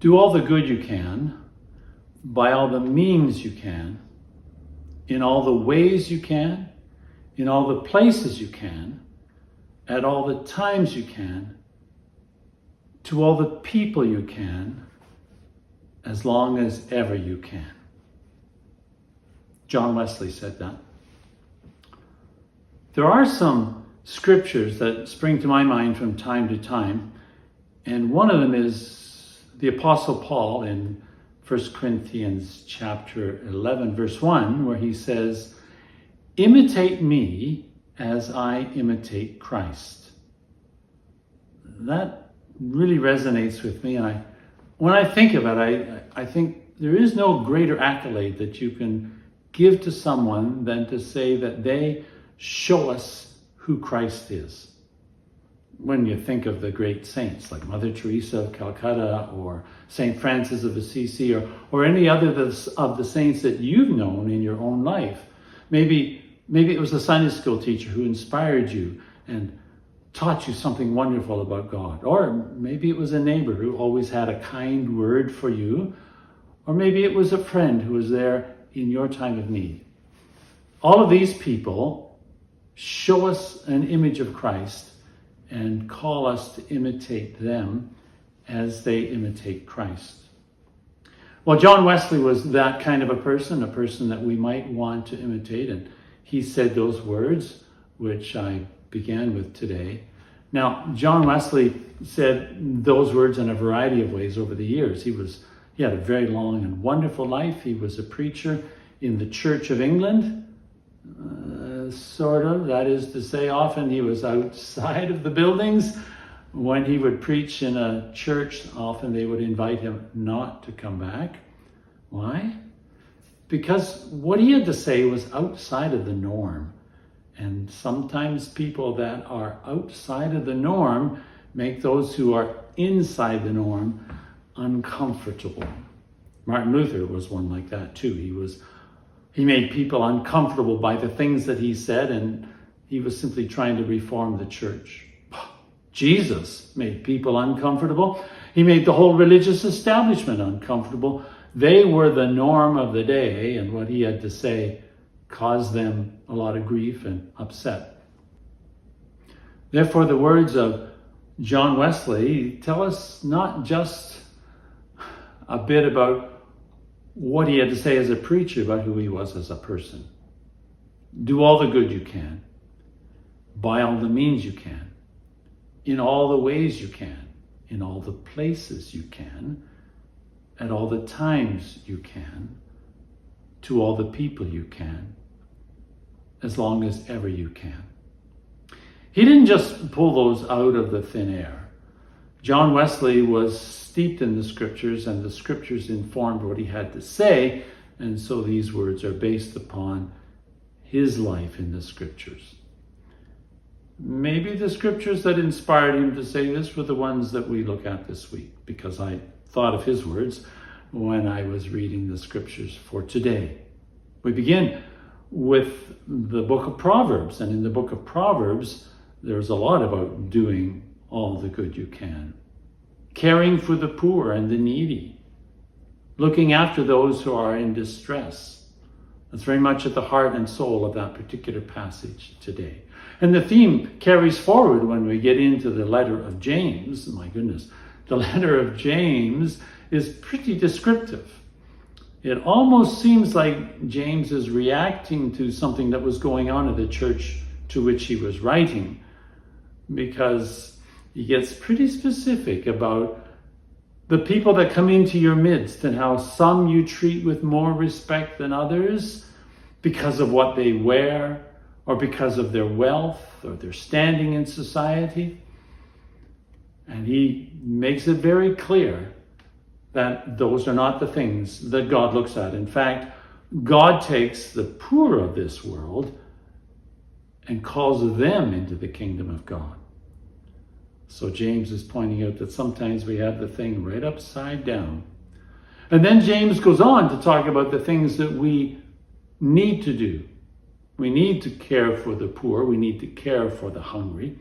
Do all the good you can, by all the means you can, in all the ways you can, in all the places you can, at all the times you can, to all the people you can, as long as ever you can. John Wesley said that. There are some scriptures that spring to my mind from time to time, and one of them is the Apostle Paul in 1 Corinthians chapter 11, verse 1, where he says, "Imitate me as I imitate Christ." That really resonates with me, and when I think of it, I think there is no greater accolade that you can give to someone than to say that they show us who Christ is. When you think of the great saints like Mother Teresa of Calcutta or St. Francis of Assisi or any other of the saints that you've known in your own life, maybe it was a Sunday school teacher who inspired you and taught you something wonderful about God. Or maybe it was a neighbor who always had a kind word for you. Or maybe it was a friend who was there in your time of need. All of these people show us an image of Christ and call us to imitate them as they imitate Christ. Well, John Wesley was that kind of a person that we might want to imitate, and he said those words, which I began with today. Now, John Wesley said those words in a variety of ways over the years. He had a very long and wonderful life. He was a preacher in the Church of England, sort of. That is to say, often he was outside of the buildings. When he would preach in a church, often they would invite him not to come back. Why? Because what he had to say was outside of the norm. And sometimes people that are outside of the norm make those who are inside the norm uncomfortable. Martin Luther was one like that too. He made people uncomfortable by the things that he said, and he was simply trying to reform the church. Jesus made people uncomfortable. He made the whole religious establishment uncomfortable. They were the norm of the day, and what he had to say caused them a lot of grief and upset. Therefore, the words of John Wesley tell us not just a bit about what he had to say as a preacher, but who he was as a person. Do all the good you can, by all the means you can, in all the ways you can, in all the places you can, at all the times you can, to all the people you can, as long as ever you can. He didn't just pull those out of the thin air. John Wesley was steeped in the scriptures, and the scriptures informed what he had to say, and so these words are based upon his life in the scriptures. Maybe the scriptures that inspired him to say this were the ones that we look at this week, because I thought of his words when I was reading the scriptures for today. We begin with the book of Proverbs, and in the book of Proverbs, there's a lot about doing all the good you can, caring for the poor and the needy, looking after those who are in distress. That's very much at the heart and soul of that particular passage today. And the theme carries forward when we get into the letter of James. My goodness, the letter of James is pretty descriptive. It almost seems like James is reacting to something that was going on in the church to which he was writing, because he gets pretty specific about the people that come into your midst and how some you treat with more respect than others because of what they wear or because of their wealth or their standing in society. And he makes it very clear that those are not the things that God looks at. In fact, God takes the poor of this world and calls them into the kingdom of God. So James is pointing out that sometimes we have the thing right upside down. And then James goes on to talk about the things that we need to do. We need to care for the poor. We need to care for the hungry.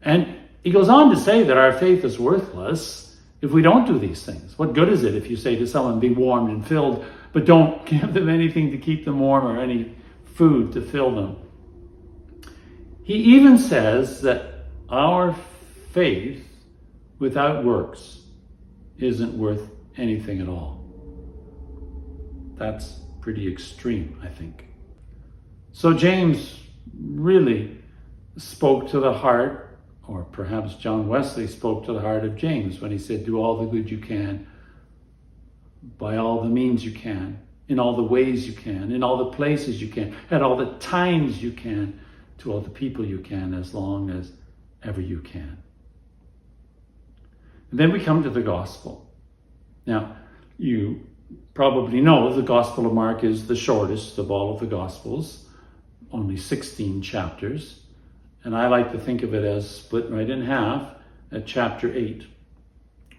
And he goes on to say that our faith is worthless if we don't do these things? What good is it if you say to someone, be warmed and filled, but don't give them anything to keep them warm or any food to fill them? He even says that our faith without works isn't worth anything at all. That's pretty extreme, I think. So James really spoke to the heart, or perhaps John Wesley spoke to the heart of James when he said, do all the good you can, by all the means you can, in all the ways you can, in all the places you can, at all the times you can, to all the people you can, as long as ever you can. And then we come to the gospel. Now, you probably know the Gospel of Mark is the shortest of all of the Gospels, only 16 chapters. And I like to think of it as split right in half at chapter 8.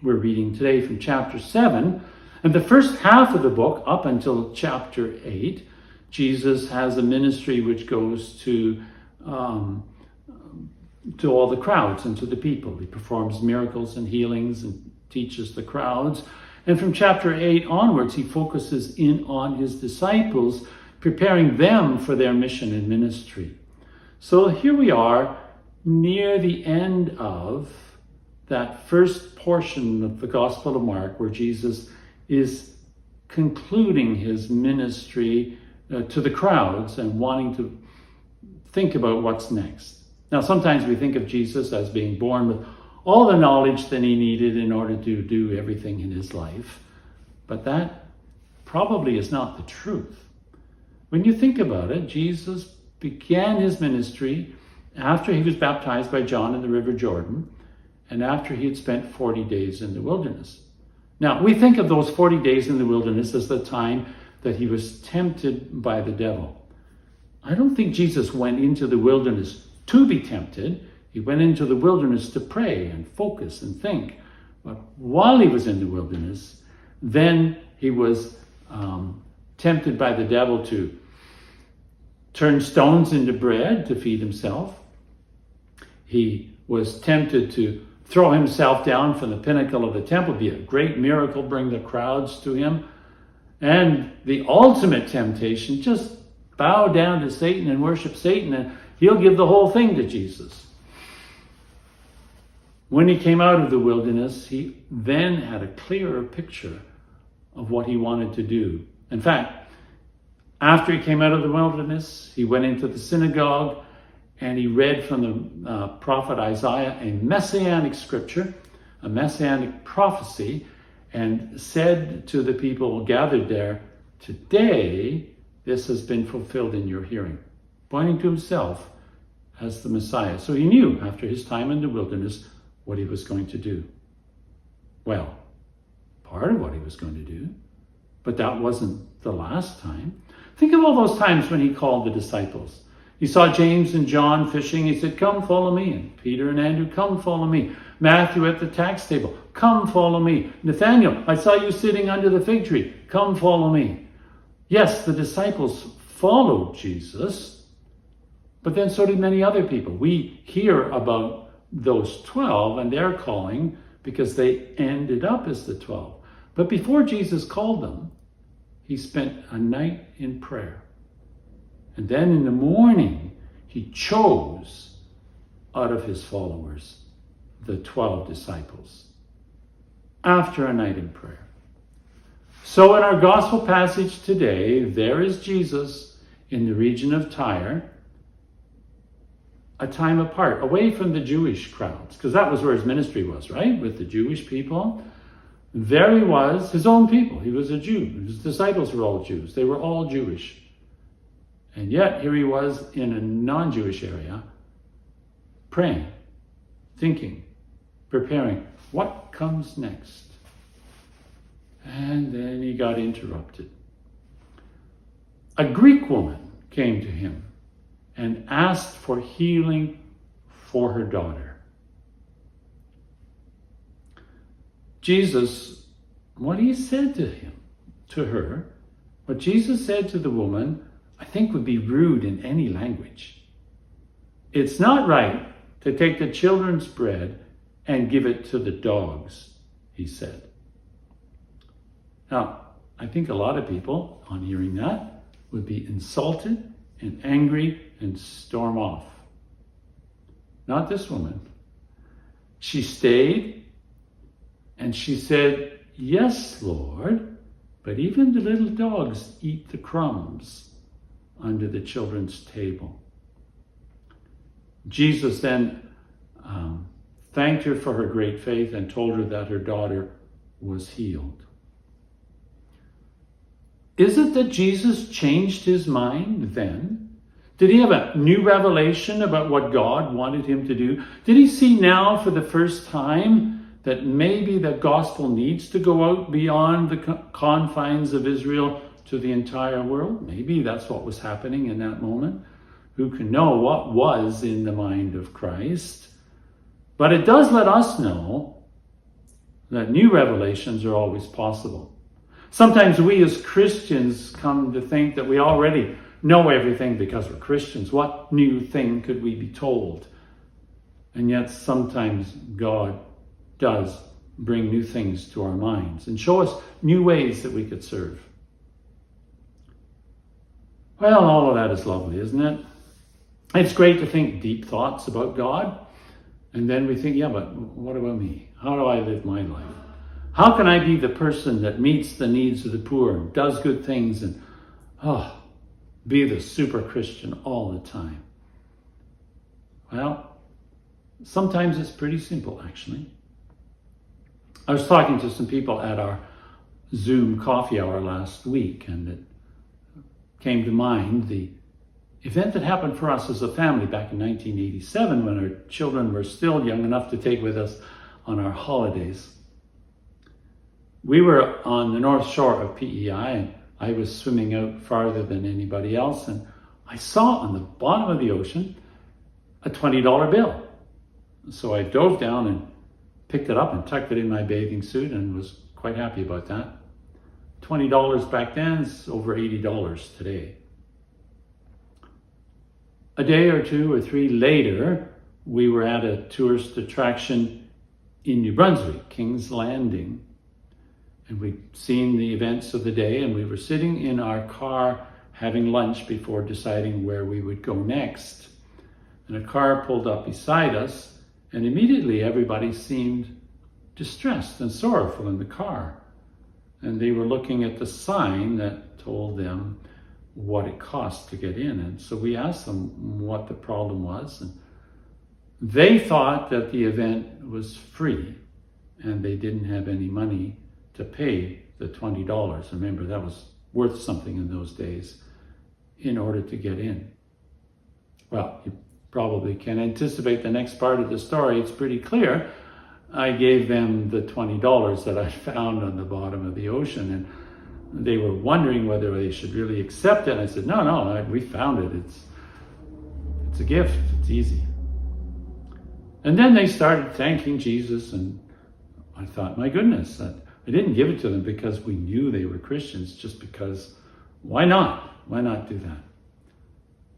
We're reading today from chapter 7. And the first half of the book, up until chapter 8, Jesus has a ministry which goes to all the crowds and to the people. He performs miracles and healings and teaches the crowds. And from chapter 8 onwards, he focuses in on his disciples, preparing them for their mission and ministry. So here we are near the end of that first portion of the Gospel of Mark, where Jesus is concluding his ministry to the crowds and wanting to think about what's next. Now, sometimes we think of Jesus as being born with all the knowledge that he needed in order to do everything in his life, but that probably is not the truth. When you think about it, Jesus began his ministry after he was baptized by John in the River Jordan, and after he had spent 40 days in the wilderness. Now, we think of those 40 days in the wilderness as the time that he was tempted by the devil. I don't think Jesus went into the wilderness to be tempted. He went into the wilderness to pray and focus and think. But while he was in the wilderness, then he was tempted by the devil to turn stones into bread to feed himself. He was tempted to throw himself down from the pinnacle of the temple, be a great miracle, bring the crowds to him. And the ultimate temptation, just bow down to Satan and worship Satan, and he'll give the whole thing to Jesus. When he came out of the wilderness, he then had a clearer picture of what he wanted to do. In fact, after he came out of the wilderness, he went into the synagogue and he read from the prophet Isaiah a messianic scripture, a messianic prophecy, and said to the people gathered there, "Today this has been fulfilled in your hearing," pointing to himself as the Messiah. So he knew after his time in the wilderness what he was going to do. Well, part of what he was going to do, but that wasn't the last time. Think of all those times when he called the disciples. He saw James and John fishing. He said, "Come, follow me." And Peter and Andrew, "Come, follow me." Matthew at the tax table, "Come, follow me." Nathaniel, "I saw you sitting under the fig tree. Come, follow me." Yes, the disciples followed Jesus, but then so did many other people. We hear about those 12 and their calling because they ended up as the 12. But before Jesus called them, he spent a night in prayer. And then in the morning, he chose out of his followers the 12 disciples after a night in prayer. So in our gospel passage today, there is Jesus in the region of Tyre, a time apart, away from the Jewish crowds, because that was where his ministry was, right? With the Jewish people. There he was, his own people. He was a Jew. His disciples were all Jews. They were all Jewish. And yet here he was in a non-Jewish area, praying, thinking, preparing. What comes next? And then he got interrupted. A Greek woman came to him and asked for healing for her daughter. Jesus, what he said to her, what Jesus said to the woman, I think would be rude in any language. It's not right to take the children's bread and give it to the dogs. he said. Now, I think a lot of people, on hearing that, would be insulted and angry and storm off. Not this woman. She stayed and she said, "Yes, Lord, but even the little dogs eat the crumbs under the children's table." Jesus then thanked her for her great faith and told her that her daughter was healed. Is it that Jesus changed his mind then? Did he have a new revelation about what God wanted him to do? Did he see now for the first time that maybe the gospel needs to go out beyond the confines of Israel to the entire world? Maybe that's what was happening in that moment. Who can know what was in the mind of Christ? But it does let us know that new revelations are always possible. Sometimes we as Christians come to think that we already know everything because we're Christians. What new thing could we be told? And yet sometimes God does bring new things to our minds and show us new ways that we could serve. Well, all of that is lovely, isn't it? It's great to think deep thoughts about God. And then we think, yeah, but what about me? How do I live my life? How can I be the person that meets the needs of the poor and does good things and be the super Christian all the time? Well, sometimes it's pretty simple, actually. I was talking to some people at our Zoom coffee hour last week, and it came to mind the event that happened for us as a family back in 1987 when our children were still young enough to take with us on our holidays. We were on the north shore of PEI, and I was swimming out farther than anybody else, and I saw on the bottom of the ocean a $20 bill. So I dove down and picked it up and tucked it in my bathing suit and was quite happy about that. $20 back then is over $80 today. A day or two or three later, we were at a tourist attraction in New Brunswick, King's Landing. And we'd seen the events of the day, and we were sitting in our car having lunch before deciding where we would go next. And a car pulled up beside us, and immediately everybody seemed distressed and sorrowful in the car. And they were looking at the sign that told them what it cost to get in. And so we asked them what the problem was. And they thought that the event was free, and they didn't have any money to pay the $20. Remember, that was worth something in those days in order to get in. Well, you probably can anticipate the next part of the story. It's pretty clear. I gave them the $20 that I found on the bottom of the ocean, and they were wondering whether they should really accept it. And I said, no, we found it. It's a gift. It's easy. And then they started thanking Jesus, and I thought, my goodness, I didn't give it to them because we knew they were Christians, just because, why not? Why not do that?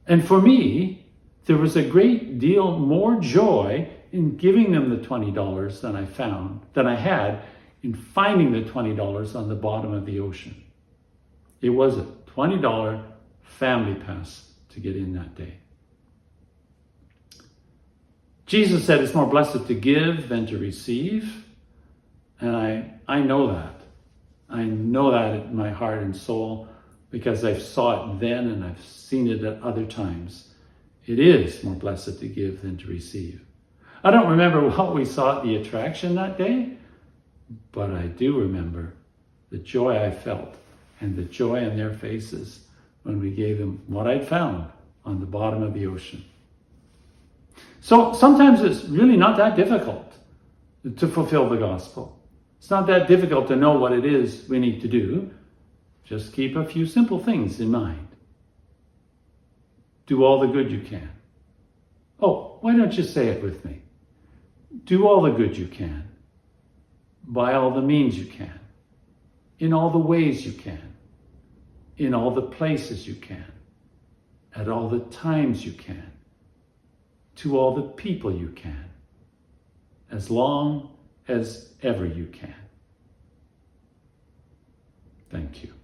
And for me, there was a great deal more joy in giving them the $20 than I had in finding the $20 on the bottom of the ocean. It was a $20 family pass to get in that day. Jesus said it's more blessed to give than to receive. And I know that. I know that in my heart and soul because I saw it then and I've seen it at other times. It is more blessed to give than to receive. I don't remember what we saw at the attraction that day, but I do remember the joy I felt and the joy on their faces when we gave them what I'd found on the bottom of the ocean. So sometimes it's really not that difficult to fulfill the gospel. It's not that difficult to know what it is we need to do. Just keep a few simple things in mind. Do all the good you can. Oh, why don't you say it with me? Do all the good you can. By all the means you can. In all the ways you can. In all the places you can. At all the times you can. To all the people you can. As long as ever you can. Thank you.